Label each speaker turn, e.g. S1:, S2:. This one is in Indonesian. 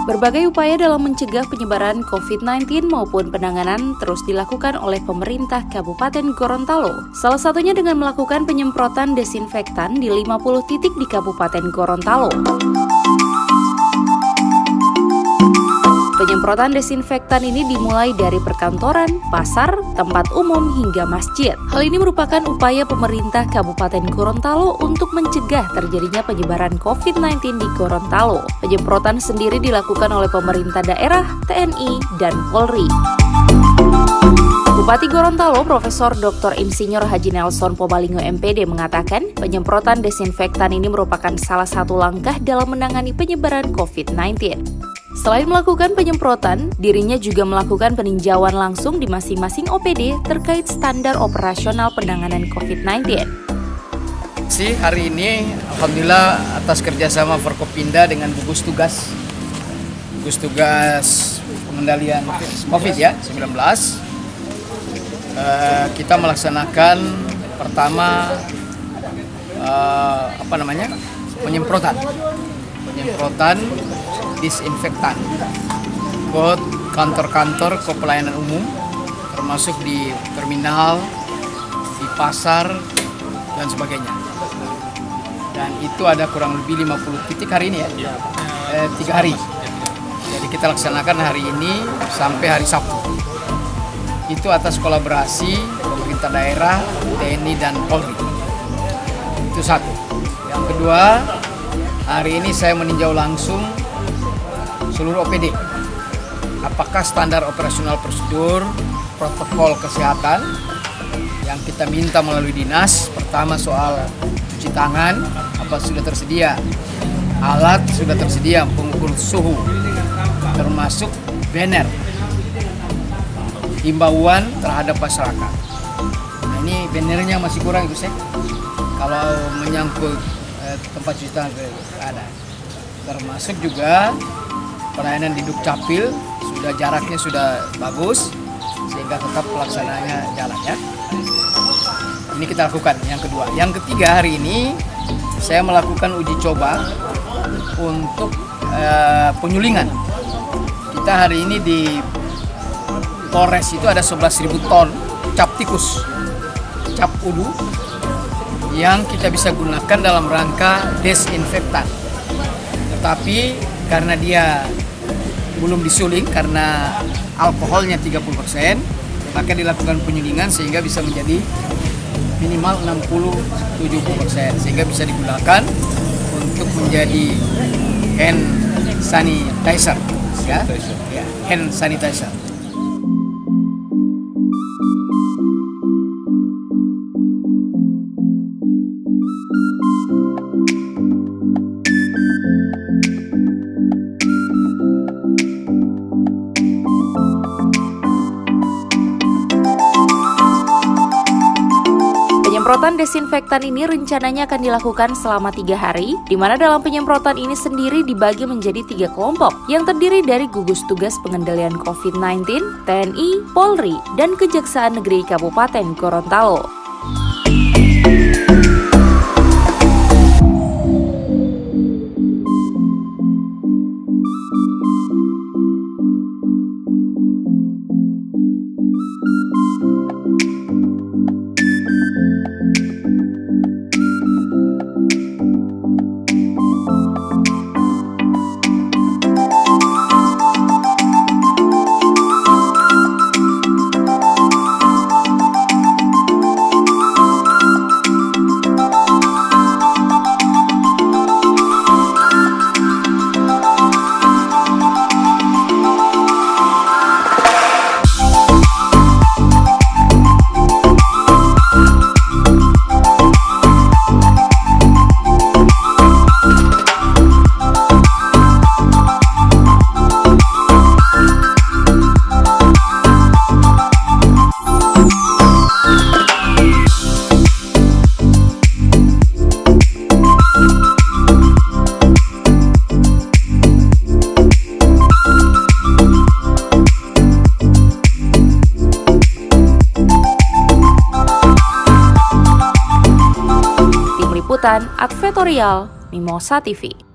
S1: Berbagai upaya dalam mencegah penyebaran COVID-19 maupun penanganan terus dilakukan oleh pemerintah Kabupaten Gorontalo. Salah satunya dengan melakukan penyemprotan desinfektan di 50 titik di Kabupaten Gorontalo. Penyemprotan desinfektan ini dimulai dari perkantoran, pasar, tempat umum, hingga masjid. Hal ini merupakan upaya pemerintah Kabupaten Gorontalo untuk mencegah terjadinya penyebaran COVID-19 di Gorontalo. Penyemprotan sendiri dilakukan oleh pemerintah daerah, TNI, dan Polri. Bupati Gorontalo, Profesor Dr. Insinyur Haji Nelson Pobalingo MPD mengatakan, penyemprotan desinfektan ini merupakan salah satu langkah dalam menangani penyebaran COVID-19. Selain melakukan penyemprotan, dirinya juga melakukan peninjauan langsung di masing-masing OPD terkait standar operasional penanganan COVID-19.
S2: Hari ini, Alhamdulillah atas kerjasama Forkopimda dengan gugus tugas pengendalian COVID-19, kita melaksanakan pertama penyemprotan disinfektan buat kantor-kantor pelayanan umum, termasuk di terminal, di pasar, dan sebagainya. Dan itu ada kurang lebih 50 titik hari ini ya, 3 hari. Jadi kita laksanakan hari ini sampai hari Sabtu. Itu atas kolaborasi pemerintah daerah, TNI, dan Polri. Itu satu. Yang kedua, hari ini saya meninjau langsung seluruh OPD. Apakah standar operasional prosedur, protokol kesehatan yang kita minta melalui dinas. Pertama soal cuci tangan, apa sudah tersedia, alat sudah tersedia, pengukur suhu, termasuk banner, himbauan terhadap masyarakat. Nah, ini bannernya masih kurang itu sih. Kalau menyangkut tempat cuci tangan ada. Termasuk juga pelayanan di Dukcapil, jaraknya sudah bagus, sehingga tetap pelaksanaannya jalan ya. Ini kita lakukan yang kedua. Yang ketiga, hari ini saya melakukan uji coba untuk penyulingan. Kita hari ini di Polres itu ada 11.000 ton cap tikus, cap udu, yang kita bisa gunakan dalam rangka desinfektan. Tetapi karena dia belum disuling karena alkoholnya 30%, maka dilakukan penyulingan sehingga bisa menjadi minimal 60-70%, sehingga bisa digunakan untuk menjadi hand sanitizer, ya, hand sanitizer.
S1: Penyemprotan desinfektan ini rencananya akan dilakukan selama 3 hari, di mana dalam penyemprotan ini sendiri dibagi menjadi 3 kelompok, yang terdiri dari gugus tugas pengendalian COVID-19, TNI, Polri, dan Kejaksaan Negeri Kabupaten Gorontalo. Liputan Advertorial Mimosa TV.